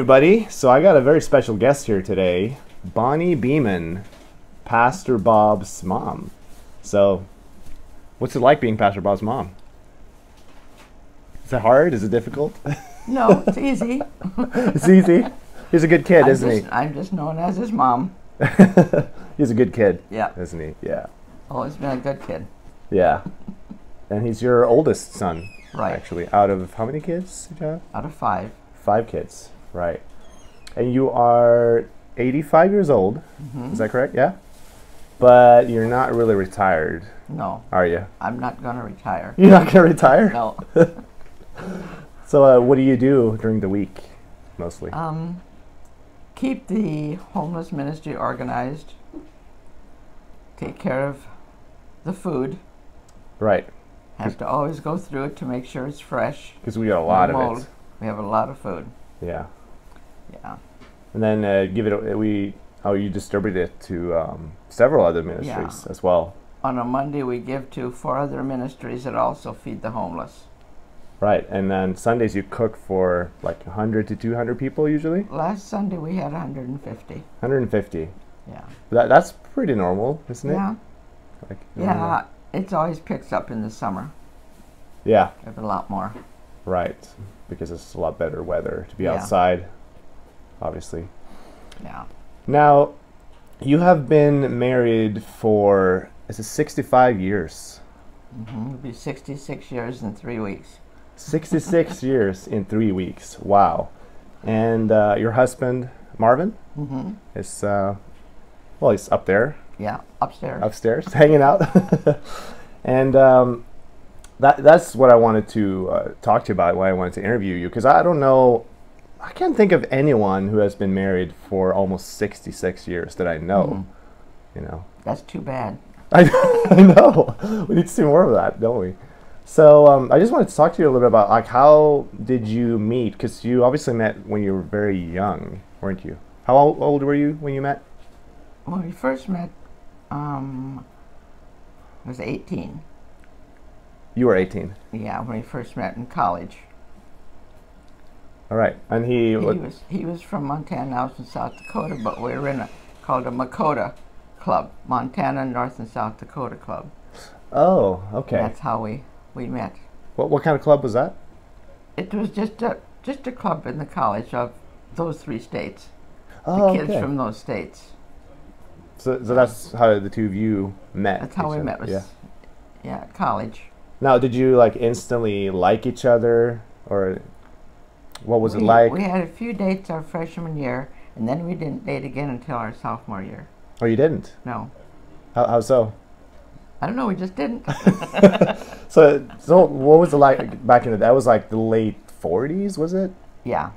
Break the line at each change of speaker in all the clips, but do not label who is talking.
everybody. So I got a very special guest here today, Bonnie Beeman, Pastor Bob's mom. So, what's it like being Pastor Bob's mom? Is it hard? Is it difficult?
No, it's easy.
It's easy. He's a good kid, isn't he?
I'm just known as his mom.
He's a good kid,
Yeah.
isn't he? Yeah.
Always been a good kid.
Yeah. And he's your oldest son,
Right.
actually. Out of how many kids did you have?
Out of 5.
5 kids, right. And you are 85 years old, is that correct? Yeah? But you're not really retired,
No,
are you?
I'm not going to retire.
You're not going to retire?
No.
So what do you do during the week, mostly?
Keep the homeless ministry organized. Take care of the food.
Right,
Have to always go through it to make sure it's fresh.
because we got a lot
No
of
mold.
it.
We have a lot of food.
Yeah.
Yeah.
And then you distribute it to several other ministries as well.
On a Monday, we give to 4 other ministries that also feed the homeless.
Right, and then Sundays you cook for like 100 to 200 people usually?
Last Sunday, we had 150.
150.
Yeah.
That's pretty normal, isn't it?
Yeah.
Like,
Yeah. It always picks up in the summer.
Yeah,
We have a lot more.
right. Because it's a lot better weather to be
Yeah.
outside, obviously.
Yeah.
Now, you have been married for, is it 65 years?
It'll be 66 years in 3 weeks.
66 years in 3 weeks. Wow. And your husband, Marvin, is, well, he's up there,
Yeah,
upstairs, hanging out. And that's what I wanted to talk to you about, why I wanted to interview you, because I don't know, I can't think of anyone who has been married for almost 66 years that I know, you know.
That's too bad.
I know. We need to see more of that, don't we? So I just wanted to talk to you a little bit about, like, how did you meet? Because you obviously met when you were very young, weren't you? How old were you when you met?
When we first met, I was 18.
You were 18.
Yeah, when we first met in college.
All right. And
He was from Montana, I was from South Dakota, but we were in called a Makota Club, Montana North and South Dakota Club.
Oh, okay.
That's how we met.
What kind of club was that?
It was just a club in the college of those 3 states.
Oh,
The kids
okay.
from those states.
So that's how the two of you met.
That's how
each
we
other.
met. Was, yeah, at college.
Now, did you like instantly like each other, or what was it like?
We had a few dates our freshman year, and then we didn't date again until our sophomore year.
Oh, you didn't?
No.
How so?
I don't know, we just didn't.
So what was it like back in the day? That was like the late 40s, was it?
Yeah,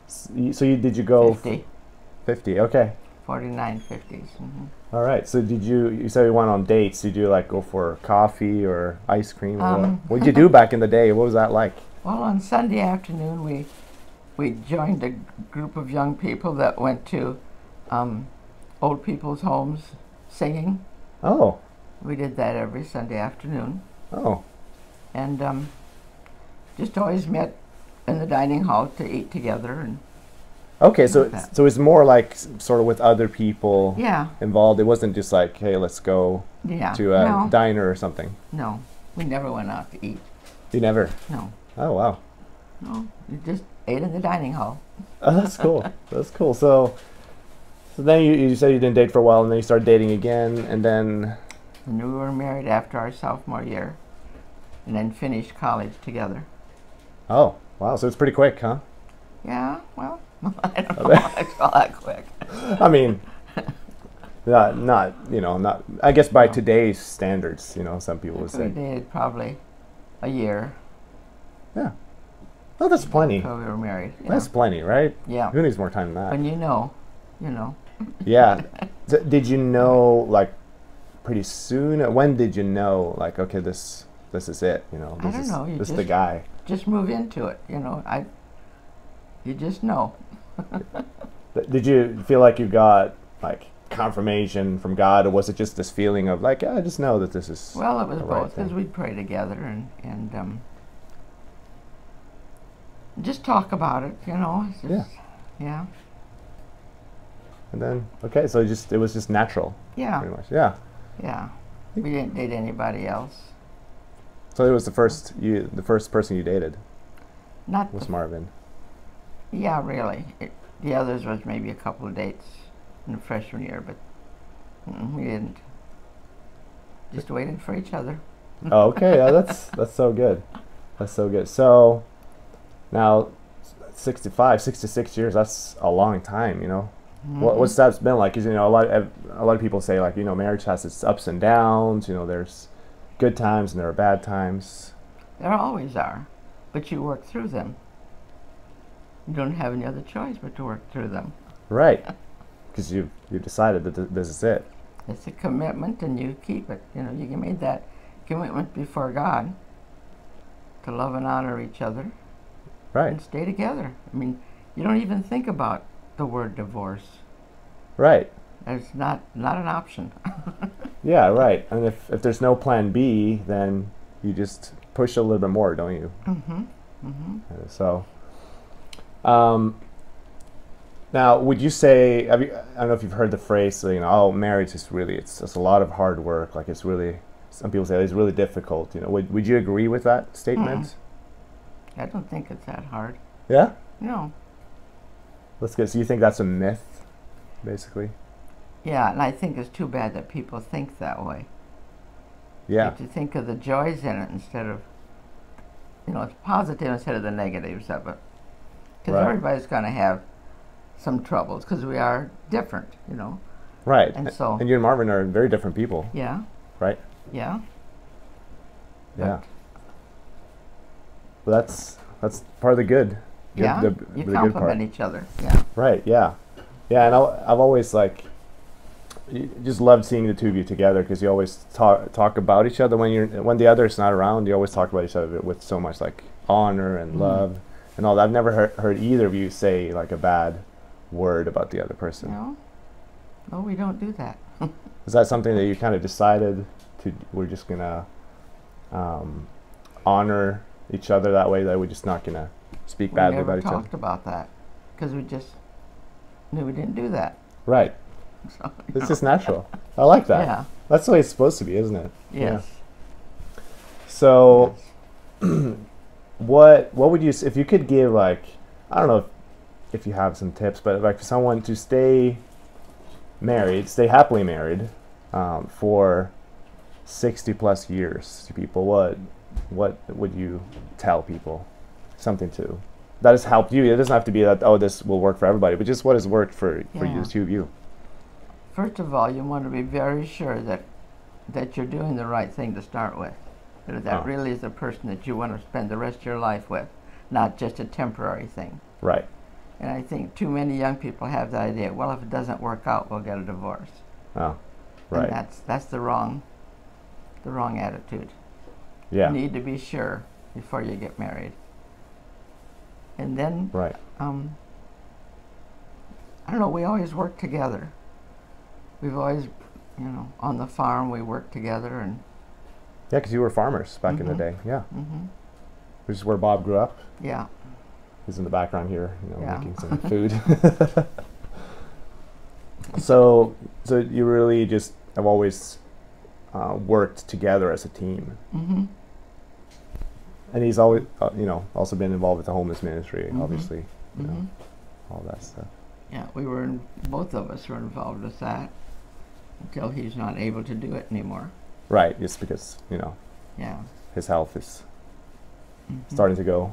So did you go
50,
50? Okay.
49, 50s.
All right. So you said you went on dates. Did you like go for coffee or ice cream? Or what did you do back in the day? What was that like?
Well, on Sunday afternoon, we joined a group of young people that went to old people's homes singing.
Oh.
We did that every Sunday afternoon.
Oh.
And just always met in the dining hall to eat together. And
Okay, so
like that.
so it's more like sort of with other people
yeah,
involved. It wasn't just like, hey, let's go
yeah.
to a
No,
diner or something.
no, we never went out to eat.
You never?
No,
Oh, wow.
no, we just ate in the dining hall.
Oh, that's cool. That's cool. So then you said you didn't date for a while, and then you started dating again, and then...
And we were married after our sophomore year, and then finished college together.
Oh, wow. So it's pretty quick, huh?
Yeah, well, I don't know if I call that quick.
I mean, not I guess by today's standards, some people would
We
say.
dated probably a year
Yeah. Oh, that's plenty.
until we were married. Yeah.
That's plenty, right?
Yeah.
Who needs more time than that?
When you know.
Yeah. Did you know, like, pretty soon? When did you know, like, okay, this is it,
I
this
don't
is
know, you
this is
just-
the guy?
Just move into it, you just know.
Did you feel like you got, like, confirmation from God, or was it just this feeling of, like, I just know that this is
Well, it was
the right
both, because
thing?
we'd pray together and just talk about it, It's just, Yeah.
And then, okay, so it was just natural,
Yeah.
pretty much. Yeah.
Yeah. We didn't date anybody else.
So it was the first person you dated
Not
was
the,
Marvin.
yeah, really. The others was maybe a couple of dates in the freshman year, but we didn't. Just waited for each other.
Oh, okay. Yeah, that's so good. That's so good. So now 66 years, that's a long time, you know. What's that been like? Because, you know, a lot of people say, like, you know, marriage has its ups and downs, you know, there's good times and there are bad times.
There always are, but you work through them. You don't have any other choice but to work through them.
Right. Because you decided that this is it.
It's a commitment, and you keep it. You know, you made that commitment before God to love and honor each other,
Right.
and stay together. I mean, you don't even think about the word divorce.
Right.
It's not an option.
Yeah, right. And if there's no plan B, then you just push a little bit more, don't you?
Mm-hmm. Mm-hmm.
So, now, would you say, I don't know if you've heard the phrase, so, you know, oh, marriage is really, it's a lot of hard work. Like, it's really, some people say it's really difficult. You know, would you agree with that statement?
I don't think it's that hard.
Yeah?
No.
Let's get, so you think that's a myth, basically?
Yeah, and I think it's too bad that people think that way.
Yeah.
To think of the joys in it instead of, you know, it's positive instead of the negatives of it. Because
Right.
everybody's going to have some troubles because we are different, you know.
Right.
And so,
and you and Marvin are very different people,
yeah,
right?
yeah.
Yeah. Well, that's part of the good.
Yeah,
The
you
good part.
complement each other. Yeah.
Right. Yeah. Yeah. And I've always just loved seeing the two of you together because you always talk about each other when the other's not around. You always talk about each other with so much like honor and love and all that. I've never heard either of you say like a bad word about the other person.
No, we don't do that.
Is that something that you kind of decided we're just gonna honor each other that way, that we're just not gonna speak badly about each other?
We never talked about that because we just knew we didn't do that.
Right.
So,
It's just natural. I like that.
Yeah.
That's the way it's supposed to be, isn't it?
Yes.
Yeah. So,
Yes.
what would you, if you could give, like, I don't know if you have some tips, but like for someone to stay happily married for 60 plus years to people, what would you tell people? Something that has helped you. It doesn't have to be that, oh, this will work for everybody, but just what has worked for you, the two of you.
First of all, you want to be very sure that you're doing the right thing to start with. That really is the person that you want to spend the rest of your life with, not just a temporary thing.
Right.
And I think too many young people have the idea, well, if it doesn't work out, we'll get a divorce.
Oh, right.
And that's the wrong attitude.
Yeah.
You need to be sure before you get married. And then,
right.
I don't know, we always work together. We've always, you know, on the farm we worked together. And
yeah, because you were farmers back in the day. Yeah.
Mm-hmm.
Which is where Bob grew up.
Yeah.
He's in the background here, you know,
Yeah.
making some food. So you really just have always worked together as a team.
Mm-hmm.
And he's always, you know, also been involved with the homeless ministry,
Mm-hmm.
obviously, you know,
Mm-hmm.
all that stuff.
Yeah, both of us were involved with that until he's not able to do it anymore.
Right, just because, you know,
Yeah.
his health is
Mm-hmm.
starting to go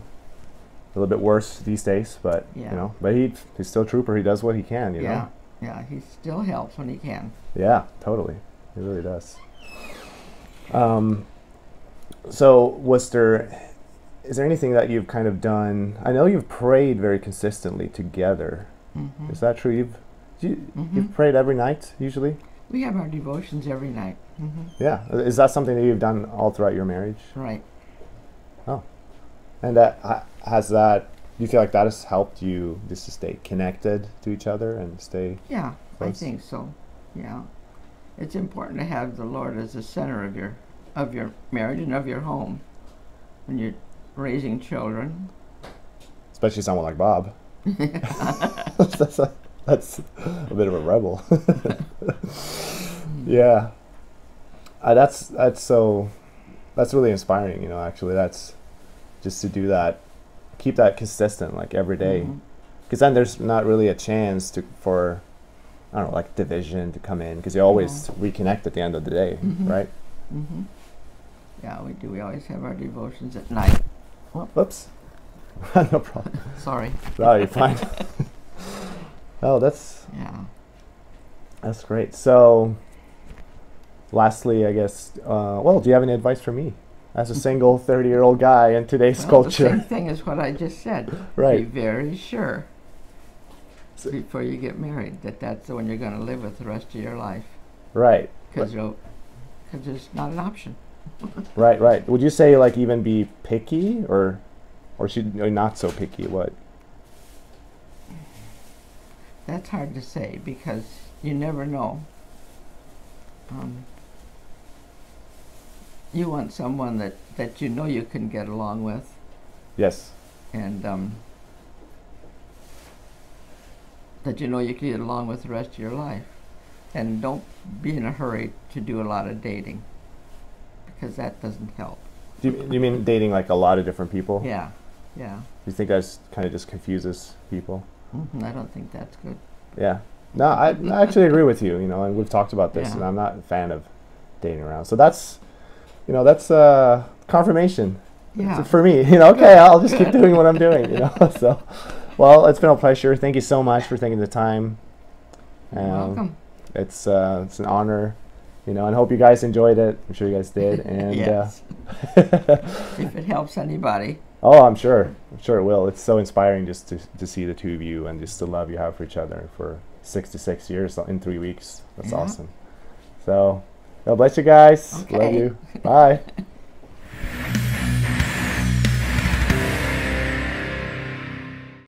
a little bit worse these days, but,
Yeah.
you know, but he's still a trooper. He does what he can, you
Yeah.
know?
Yeah, he still helps when he can.
Yeah, totally. He really does. So is there anything that you've kind of done? I know you've prayed very consistently together.
Mm-hmm.
Is that true?
Mm-hmm.
You've prayed every night, usually?
We have our devotions every night. Mm-hmm.
Yeah. Is that something that you've done all throughout your marriage?
Right.
Oh. And do you feel like that has helped you just to stay connected to each other and stay
Yeah,
close?
I think so. Yeah. It's important to have the Lord as the center of your marriage and of your home when you're raising children.
Especially someone like Bob. That's a bit of a rebel. Yeah, that's really inspiring. You know, actually, that's just to do that, keep that consistent, like every day, because then there's not really a chance for, I don't know, like division to come in, because you always reconnect at the end of the day, right?
Yeah, we do. We always have our devotions at night.
Whoops. No problem.
Sorry.
No, you're fine. Oh, that's great. So, lastly, I guess, well, do you have any advice for me as a single 30-year-old guy in today's culture?
The same thing as what I just said.
Right.
Be very sure before you get married that that's the one you're going to live with the rest of your life.
Right.
Because there's not an option.
Right. Would you say, like, even be picky, or should not so picky? What?
That's hard to say, because you never know. You want someone that you know you can get along with.
Yes.
And that you know you can get along with the rest of your life. And don't be in a hurry to do a lot of dating, because that doesn't help.
Do you mean dating like a lot of different people?
Yeah.
You think that kind of just confuses people?
I don't think that's good.
Yeah. No, I actually agree with you, you know, and we've talked about this, and I'm not a fan of dating around. So that's confirmation.
Yeah.
For me, okay, I'll just keep doing what I'm doing, So, well, it's been a pleasure. Thank you so much for taking the time.
You're welcome.
It's an honor, and I hope you guys enjoyed it. I'm sure you guys did. And
yes. If it helps anybody.
Oh, I'm sure it will. It's so inspiring just to see the two of you, and just the love you have for each other for 66 years in 3 weeks. That's awesome. So, God bless you guys.
Okay.
Love you. Bye.